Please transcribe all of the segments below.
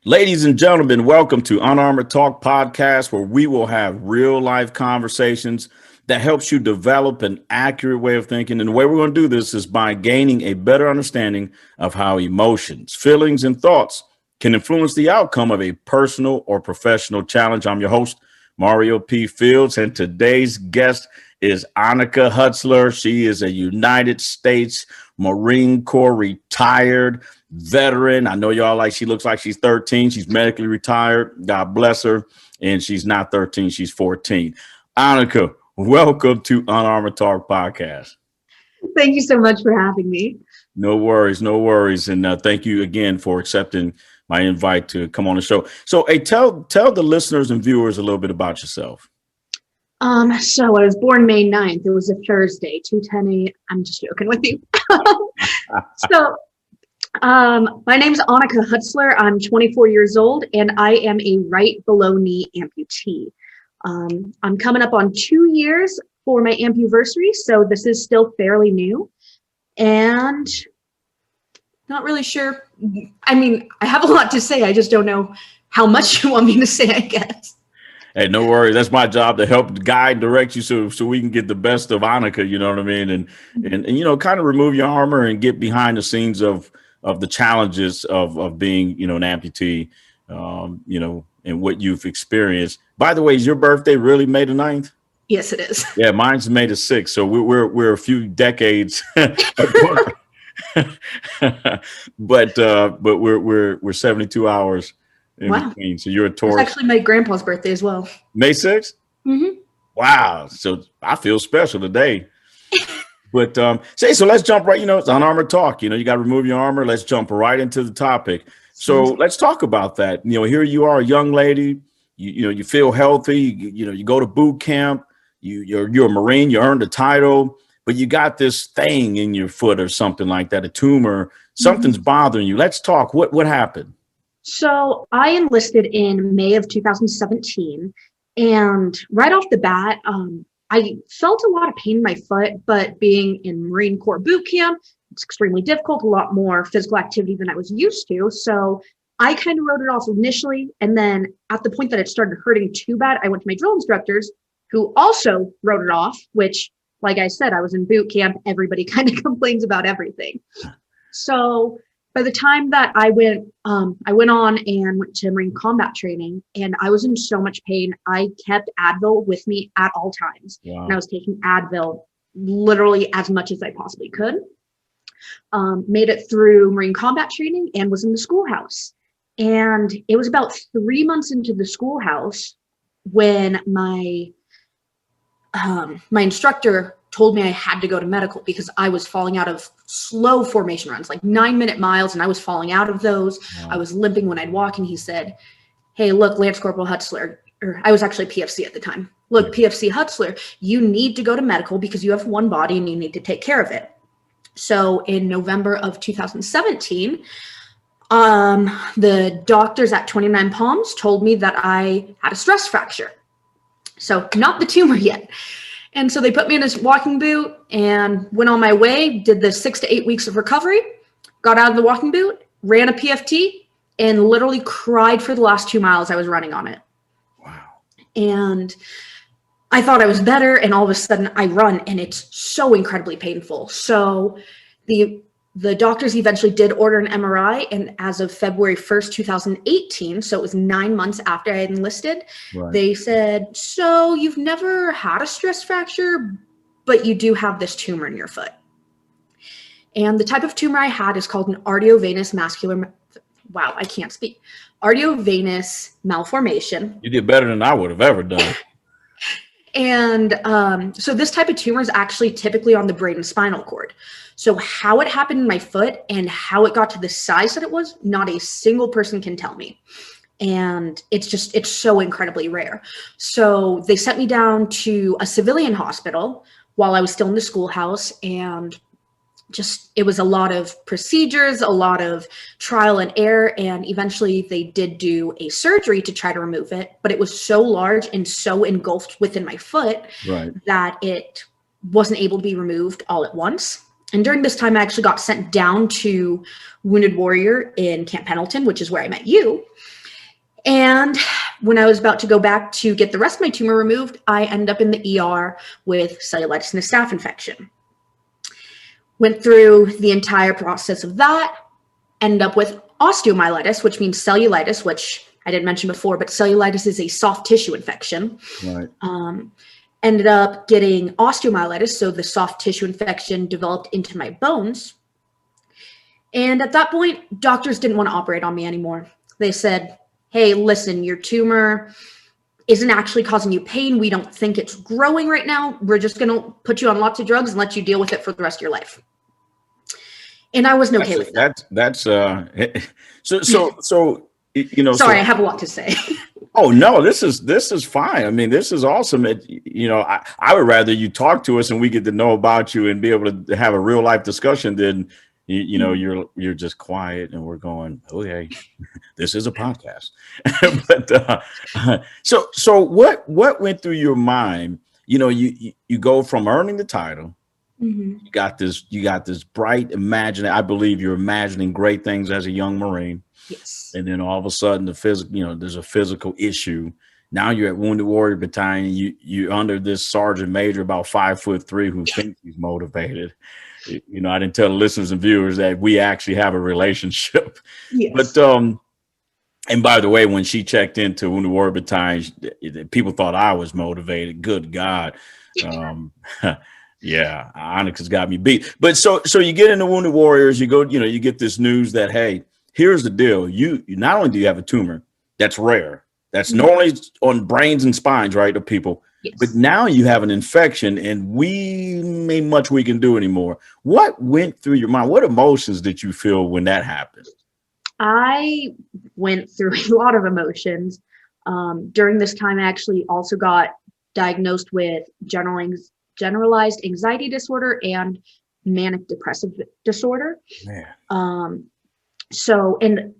Ladies and gentlemen, welcome to Unarmored Talk podcast, where we will have real life conversations that helps you develop an accurate way of thinking. And the way we're going to do this is by gaining a better understanding of how emotions, feelings, and thoughts can influence the outcome of a personal or professional challenge. I'm your host, Mario P. Fields, and today's guest is Annika Hutsler. She is a United States Marine Corps retired veteran. I know y'all like she looks like she's 13. She's medically retired. God bless her. And she's not 13. She's 14. Annika, welcome to Unarmored Talk podcast. Thank you so much for having me. No worries. No worries. And thank you again for accepting my invite to come on the show. So tell the listeners and viewers a little bit about yourself. So I was born May 9th. It was a Thursday, 2:10 a.m. I'm just joking with you. My name's Annika Hutsler. I'm 24 years old, and I am a right below knee amputee. I'm coming up on 2 years for my ampuversary, so this is still fairly new, and not really sure. I mean, I have a lot to say. I just don't know how much you want me to say, I guess. Hey, no worries. That's my job to help guide, direct you so we can get the best of Annika, you know what I mean? And you know, kind of remove your armor and get behind the scenes of the challenges of being, you know, an amputee, you know, and what you've experienced. By the way, is your birthday really May the 9th? Yes, it is. Yeah, mine's May the 6th. So we're a few decades apart. but we're 72 hours in between. So you're a Taurus. It's actually my grandpa's birthday as well. May 6th? Mm-hmm. Wow. So I feel special today. But so let's jump right, you know, it's Unarmored Talk. You know, you got to remove your armor. Let's jump right into the topic. So let's talk about that. You know, here you are, a young lady, you know, you feel healthy, you know, you go to boot camp, you're a Marine, you earned a title, but you got this thing in your foot or something like that, a tumor, something's bothering you. Let's talk. What happened? So I enlisted in May of 2017, and right off the bat, I felt a lot of pain in my foot, but being in Marine Corps boot camp, it's extremely difficult, a lot more physical activity than I was used to. So I kind of wrote it off initially. And then at the point that it started hurting too bad, I went to my drill instructors who also wrote it off, which, like I said, I was in boot camp. Everybody kind of complains about everything. So by the time that I went on and went to Marine combat training, and I was in so much pain, I kept Advil with me at all times. Wow. And I was taking Advil literally as much as I possibly could. Made it through Marine combat training and was in the schoolhouse. And it was about 3 months into the schoolhouse when my instructor told me I had to go to medical because I was falling out of slow formation runs, like 9-minute miles, and I was falling out of those. Wow. I was limping when I'd walk, and he said, "Hey, look, Lance Corporal Hutsler," or I was actually PFC at the time. "Look, PFC Hutsler, you need to go to medical because you have one body and you need to take care of it." So in November of 2017, the doctors at 29 Palms told me that I had a stress fracture. So not the tumor yet. And so they put me in this walking boot and went on my way, did the 6 to 8 weeks of recovery, got out of the walking boot, ran a PFT, and literally cried for the last 2 miles I was running on it. Wow. And I thought I was better, and all of a sudden I run, and it's so incredibly painful. So the doctors eventually did order an MRI, and as of February 1st, 2018, so it was 9 months after I had enlisted, right, they said, "So you've never had a stress fracture, but you do have this tumor in your foot." And the type of tumor I had is called an arteriovenous arteriovenous malformation. You did better than I would have ever done. And so this type of tumor is actually typically on the brain and spinal cord. So how it happened in my foot and how it got to the size that it was, not a single person can tell me. And it's so incredibly rare. So they sent me down to a civilian hospital while I was still in the schoolhouse, and it was a lot of procedures, a lot of trial and error, and eventually they did do a surgery to try to remove it, but it was so large and so engulfed within my foot, right, that it wasn't able to be removed all at once. And during this time, I actually got sent down to Wounded Warrior in Camp Pendleton, which is where I met you. And when I was about to go back to get the rest of my tumor removed, I ended up in the ER with cellulitis and a staph infection. Went through the entire process of that, ended up with osteomyelitis, which means cellulitis, which I didn't mention before, but cellulitis is a soft tissue infection. Right. Ended up getting osteomyelitis, so the soft tissue infection developed into my bones. And at that point, doctors didn't want to operate on me anymore. They said, hey, listen, your tumor isn't actually causing you pain. We don't think it's growing right now. We're just going to put you on lots of drugs and let you deal with it for the rest of your life. And I wasn't okay with that. So you know. Sorry, I have a lot to say. Oh no, this is fine. I mean, this is awesome. I would rather you talk to us and we get to know about you and be able to have a real life discussion than you're just quiet and we're going, okay, this is a podcast. But so what went through your mind? You know, you go from earning the title. Mm-hmm. You got this bright imagining. I believe you're imagining great things as a young Marine. Yes. And then all of a sudden there's a physical issue. Now you're at Wounded Warrior Battalion. You're under this sergeant major about 5'3" who thinks he's motivated. You know, I didn't tell the listeners and viewers that we actually have a relationship. Yes. But and by the way, when she checked into Wounded Warrior Battalion, people thought I was motivated. Good God. Yeah, Annika's got me beat. But so you get into Wounded Warriors, you get this news that, hey, here's the deal. You not only do you have a tumor that's rare, that's normally on brains and spines, right, of people, yes, but now you have an infection and we ain't much we can do anymore. What went through your mind? What emotions did you feel when that happened? I went through a lot of emotions. During this time, I actually also got diagnosed with generalized anxiety disorder and manic depressive disorder. Man. So, and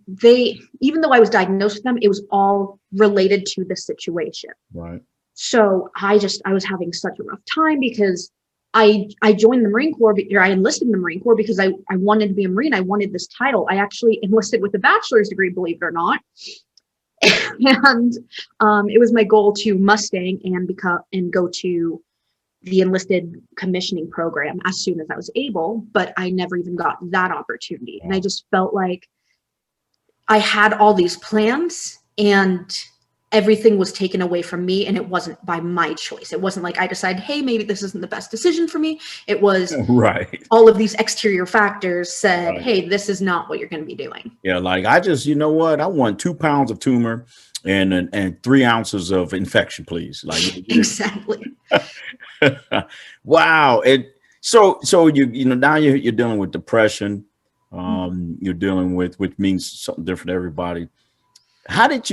even though I was diagnosed with them, it was all related to the situation. Right. So I was having such a rough time because I joined the Marine Corps, or I enlisted in the Marine Corps because I wanted to be a Marine. I wanted this title. I actually enlisted with a bachelor's degree, believe it or not. And it was my goal to Mustang and go to the enlisted commissioning program as soon as I was able, but I never even got that opportunity. And I just felt like I had all these plans and everything was taken away from me, and it wasn't by my choice. It wasn't like I decided, hey, maybe this isn't the best decision for me. It was right. All of these exterior factors said, right, hey, this is not what you're going to be doing. Yeah. Like I want 2 pounds of tumor and 3 ounces of infection, please. Like exactly. Wow. So now you're dealing with depression. You're dealing with, which means something different to everybody. How did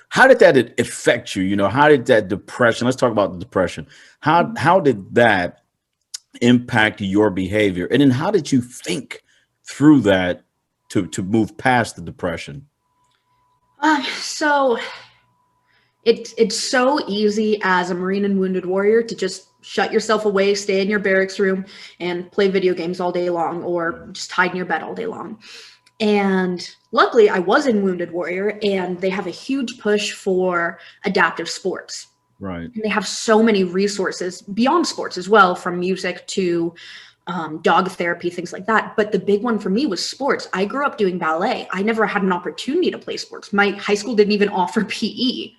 how did that affect you? How did that depression, let's talk about the depression. How did that impact your behavior? And then how did you think through that to move past the depression? So it's so easy as a Marine and Wounded Warrior to just shut yourself away, stay in your barracks room and play video games all day long, or just hide in your bed all day long. And luckily I was in Wounded Warrior and they have a huge push for adaptive sports. Right. And they have so many resources beyond sports as well, from music to dog therapy, things like that. But the big one for me was sports. I grew up doing ballet. I never had an opportunity to play sports. My high school didn't even offer PE.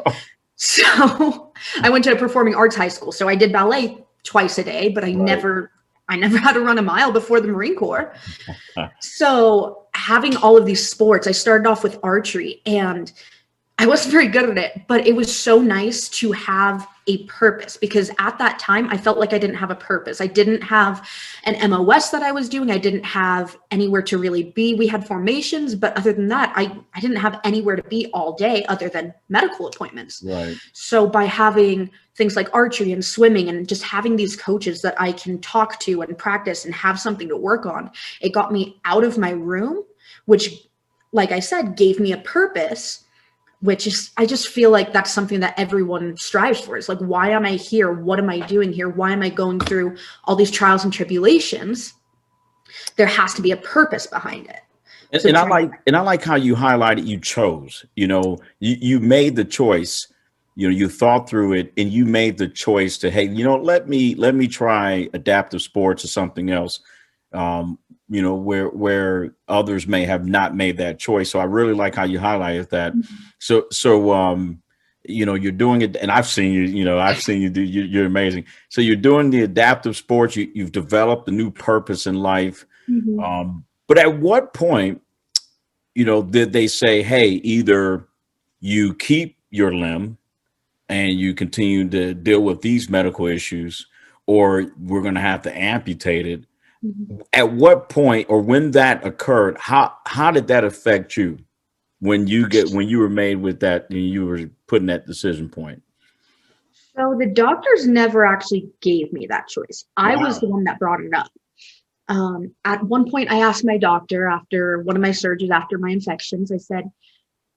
Oh. So I went to a performing arts high school. So I did ballet twice a day, but I never had to run a mile before the Marine Corps. So having all of these sports, I started off with archery and I wasn't very good at it, but it was so nice to have a purpose, because at that time I felt like I didn't have a purpose. I didn't have an MOS that I was doing. I didn't have anywhere to really be. We had formations, but other than that, I didn't have anywhere to be all day other than medical appointments. Right. So by having things like archery and swimming and just having these coaches that I can talk to and practice and have something to work on, it got me out of my room, which, like I said, gave me a purpose which is, I just feel like that's something that everyone strives for. It's like, why am I here? What am I doing here? Why am I going through all these trials and tribulations? There has to be a purpose behind it. And I like how you highlighted you chose, you made the choice, you thought through it and you made the choice to, hey, let me try adaptive sports or something else, where others may have not made that choice. So I really like how you highlighted that. You're doing it, and I've seen you do, you're amazing. So you're doing the adaptive sports, you've developed a new purpose in life. But at what point, did they say, hey, either you keep your limb and you continue to deal with these medical issues, or we're going to have to amputate it? At what point, or when that occurred, how did that affect you when you were made with that, and you were put in that decision point? So the doctors never actually gave me that choice. I Wow. was the one that brought it up. At one point, I asked my doctor after one of my surgeries, after my infections, I said,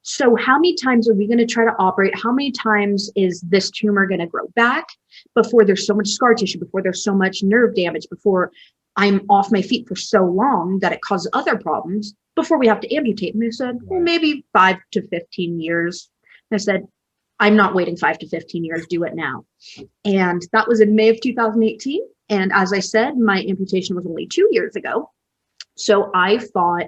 so how many times are we going to try to operate? How many times is this tumor going to grow back before there's so much scar tissue, before there's so much nerve damage, before I'm off my feet for so long that it causes other problems, before we have to amputate? And they said, well, maybe 5 to 15 years. And I said, I'm not waiting 5 to 15 years, do it now. And that was in May of 2018. And as I said, my amputation was only 2 years ago. So I fought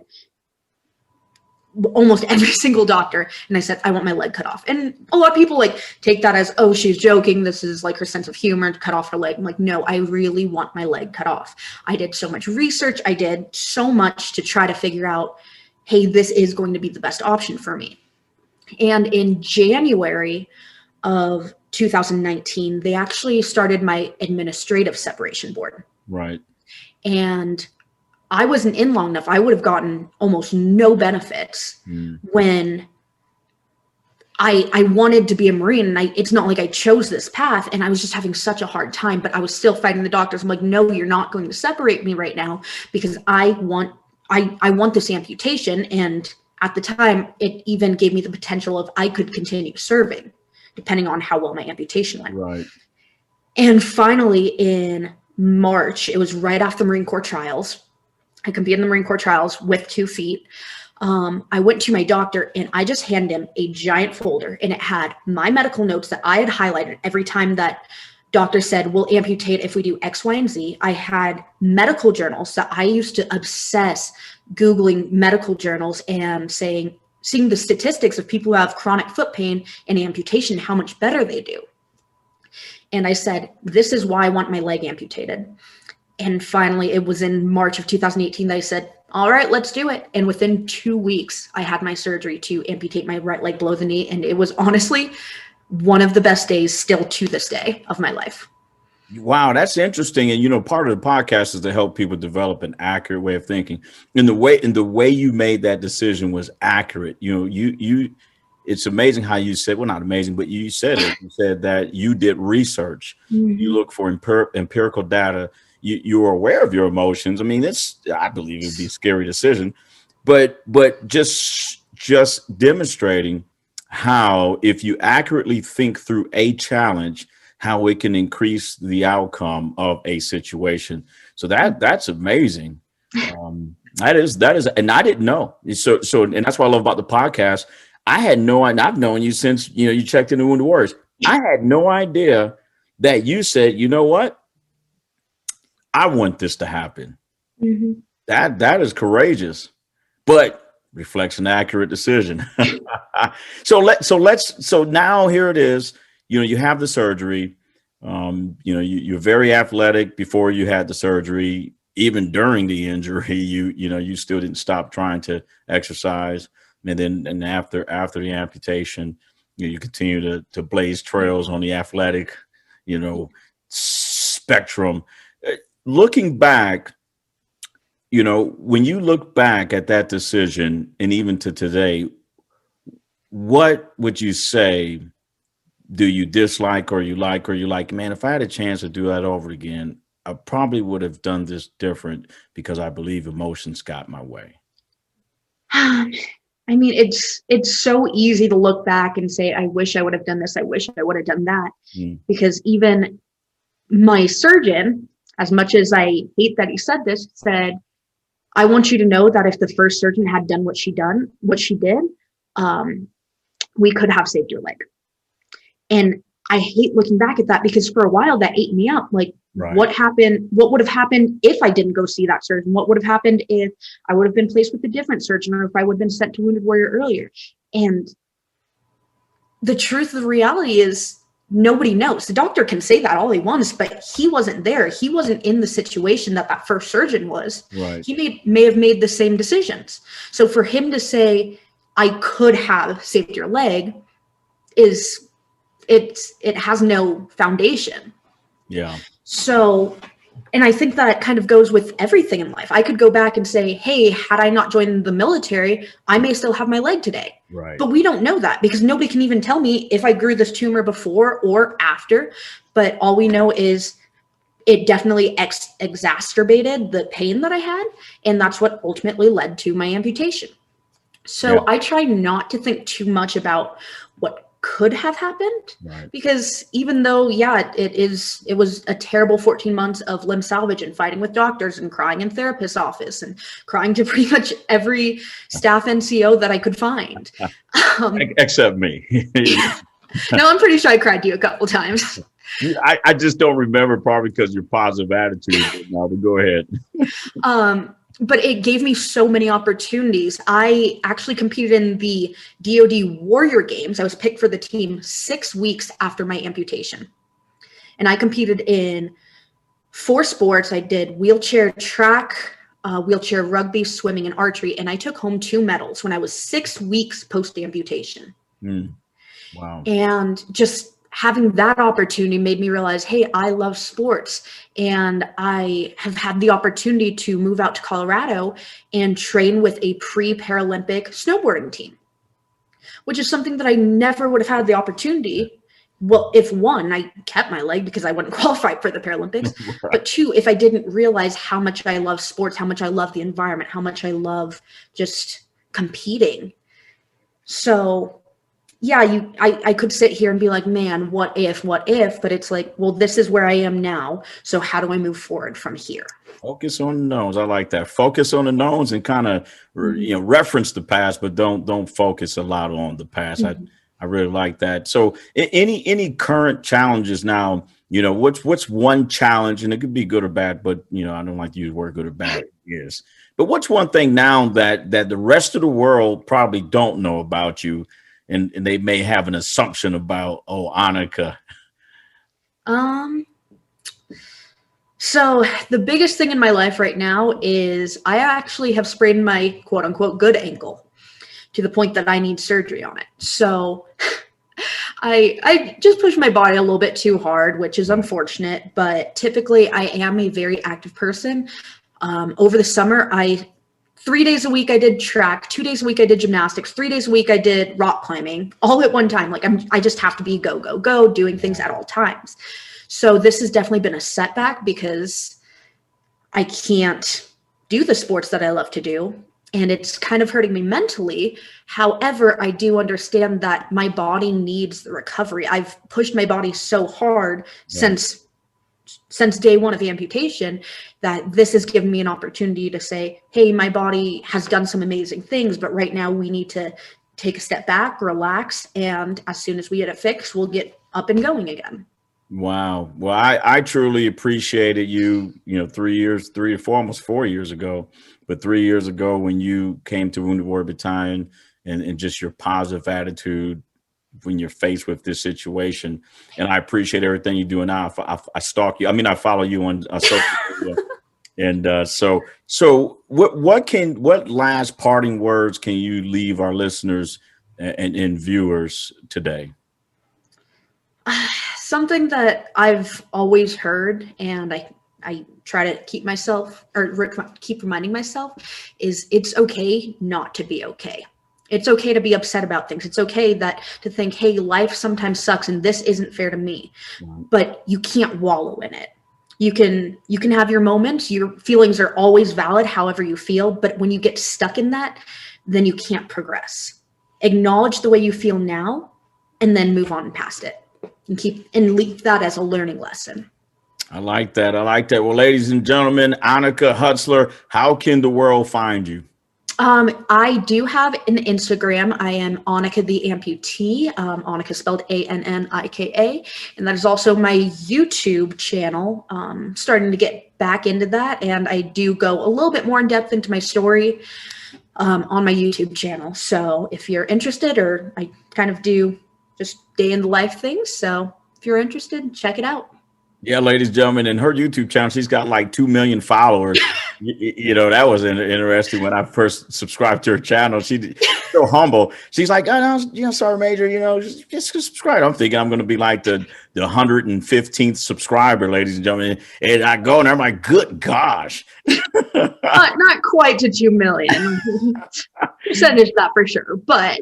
almost every single doctor, and I said, I want my leg cut off. And a lot of people take that as, oh, she's joking, this is like her sense of humor to cut off her leg. I'm like, no, I really want my leg cut off. I did so much research, I did so much to try to figure out, hey, this is going to be the best option for me. And in January of 2019, they actually started my administrative separation board. Right. And I wasn't in long enough. I would have gotten almost no benefits when I wanted to be a Marine. And it's not like I chose this path, and I was just having such a hard time, but I was still fighting the doctors. I'm like, no, you're not going to separate me right now, because I want this amputation. And at the time, it even gave me the potential of I could continue serving, depending on how well my amputation went. Right. And finally, in March, it was right after the Marine Corps trials. I competed in the Marine Corps trials with 2 feet. I went to my doctor and I just handed him a giant folder, and it had my medical notes that I had highlighted every time that doctor said, we'll amputate if we do X, Y, and Z. I had medical journals that I used to obsess Googling medical journals and seeing the statistics of people who have chronic foot pain and amputation, how much better they do. And I said, this is why I want my leg amputated. And finally, it was in March of 2018 that I said, all right, let's do it. And within 2 weeks, I had my surgery to amputate my right leg below the knee. And it was honestly one of the best days still to this day of my life. Wow, that's interesting. And part of the podcast is to help people develop an accurate way of thinking. And the way you made that decision was accurate. It's amazing how you said, well, not amazing, but you said it. You said that you did research. You look for empirical data. You are aware of your emotions. I mean, I believe it'd be a scary decision, but just demonstrating how, if you accurately think through a challenge, how it can increase the outcome of a situation. So that's amazing. That is, and I didn't know. So, and that's what I love about the podcast. I had no idea. I've known you since, you checked into Wounded Warriors. I had no idea that you said, you know what? I want this to happen. That is courageous, but reflects an accurate decision. So now here it is. You have the surgery. You're very athletic before you had the surgery. Even during the injury, you still didn't stop trying to exercise. And after the amputation, you continue to blaze trails on the athletic, spectrum. Looking back, when you look back at that decision, and even to today, what would you say? Do you dislike, or you like, man, if I had a chance to do that over again, I probably would have done this different, because I believe emotions got my way? I mean, it's so easy to look back and say, I wish I would have done this. I wish I would have done that. Mm. Because even my surgeon, as much as I hate that he said this, said, I want you to know that if the first surgeon had done what she did, um, we could have saved your leg. And I hate looking back at that because for a while that ate me up. Like, Right. what happened? What would have happened if I didn't go see that surgeon? What would have happened if I would have been placed with a different surgeon, or if I would have been sent to Wounded Warrior earlier? And the truth of the reality is nobody knows. The doctor can say that all he wants, but he wasn't there. He wasn't in the situation that first surgeon was. Right. He may have made the same decisions. So for him to say, I could have saved your leg, it has no foundation. Yeah. So, and I think that kind of goes with everything in life. I could go back and say, hey, had I not joined the military, I may still have my leg today. Right. But we don't know that because nobody can even tell me if I grew this tumor before or after. But all we know is it definitely exacerbated the pain that I had. And that's what ultimately led to my amputation. So Yeah. I try not to think too much about what could have happened, Right. because even though, yeah, it was a terrible 14 months of limb salvage and fighting with doctors and crying in therapist's office and crying to pretty much every staff NCO that I could find. Except me. No, I'm pretty sure I cried to you a couple times. I just don't remember, probably because your positive attitude. Now, but go ahead. But it gave me so many opportunities. I actually competed in the DoD Warrior Games. I was picked for the team 6 weeks after my amputation. And I competed in 4 sports. I did wheelchair track, wheelchair rugby, swimming, and archery. And I took home 2 medals when I was 6 weeks post-amputation. Wow. And just having that opportunity made me realize, hey, I love sports. And I have had the opportunity to move out to Colorado and train with a pre-Paralympic snowboarding team, which is something that I never would have had the opportunity. Well, if one, I kept my leg because I wouldn't qualify for the Paralympics, Right. but 2, if I didn't realize how much I love sports, how much I love the environment, how much I love just competing. So yeah, I could sit here and be like, man, what if, but it's like, well, this is where I am now. So how do I move forward from here? Focus on the knowns. I like that. Focus on the knowns and kind of, reference the past, but don't focus a lot on the past. I really like that. So any current challenges now, what's one challenge, and it could be good or bad, but I don't like to use the word good or bad. Yes. But what's one thing now that the rest of the world probably don't know about you, and they may have an assumption about, Annika? So the biggest thing in my life right now is I actually have sprained my quote unquote good ankle to the point that I need surgery on it. So I just pushed my body a little bit too hard, which is unfortunate, but typically I am a very active person. Over the summer, 3 days a week I did track, 2 days a week I did gymnastics, 3 days a week I did rock climbing, all at one time. Like I just have to be go, doing things at all times. So this has definitely been a setback because I can't do the sports that I love to do. And it's kind of hurting me mentally. However, I do understand that my body needs the recovery. I've pushed my body so hard since day one of the amputation that this has given me an opportunity to say, hey, my body has done some amazing things, but right now we need to take a step back, relax, and as soon as we get it fixed, we'll get up and going again. Wow. Well, I truly appreciated you, 3 or 4, almost 4 years ago, but 3 years ago when you came to Wounded Warrior Battalion, and just your positive attitude when you're faced with this situation. And I appreciate everything you do. And now I stalk you. I mean, I follow you on social media. And so what last parting words can you leave our listeners and viewers today? Something that I've always heard, and I try to keep reminding myself, is it's okay not to be okay. It's okay to be upset about things. It's okay to think, hey, life sometimes sucks and this isn't fair to me, but you can't wallow in it. You can have your moments. Your feelings are always valid, however you feel. But when you get stuck in that, then you can't progress. Acknowledge the way you feel now, and then move on past it, and leave that as a learning lesson. I like that. I like that. Well, ladies and gentlemen, Annika Hutsler, how can the world find you? I do have an Instagram. I am Annika the Amputee. Annika spelled Annika, and that is also my YouTube channel. Starting to get back into that, and I do go a little bit more in depth into my story on my YouTube channel. So if you're interested, or I kind of do just day in the life things. So if you're interested, check it out. Yeah, ladies and gentlemen, in her YouTube channel, she's got like 2 million followers. That was interesting when I first subscribed to her channel. She's so humble. She's like, oh, no, sorry, Major, just subscribe. I'm thinking I'm going to be like the 115th subscriber, ladies and gentlemen. And I go and I'm like, good gosh. Not quite to 2 million. Percentage that for sure, but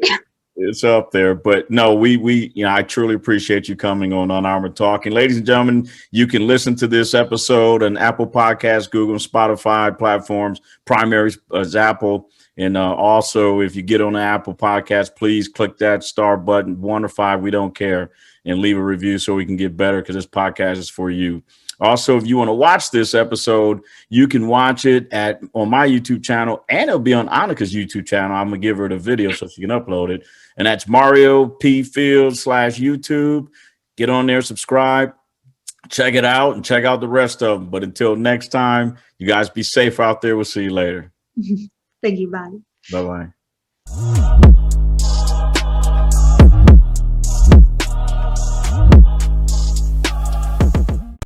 it's up there. But no, I truly appreciate you coming on Unarmored Talk. And ladies and gentlemen, you can listen to this episode on Apple Podcasts, Google, Spotify platforms. Primary is Apple. And also, if you get on the Apple Podcast, please click that star button, 1 or 5, we don't care, and leave a review so we can get better, because this podcast is for you. Also, if you want to watch this episode, you can watch it on my YouTube channel, and it'll be on Annika's YouTube channel. I'm going to give her the video so she can upload it. And that's Mario P. Field /YouTube. Get on there, subscribe, check it out, and check out the rest of them. But until next time, you guys be safe out there. We'll see you later. Thank you. Bye. Bye-bye.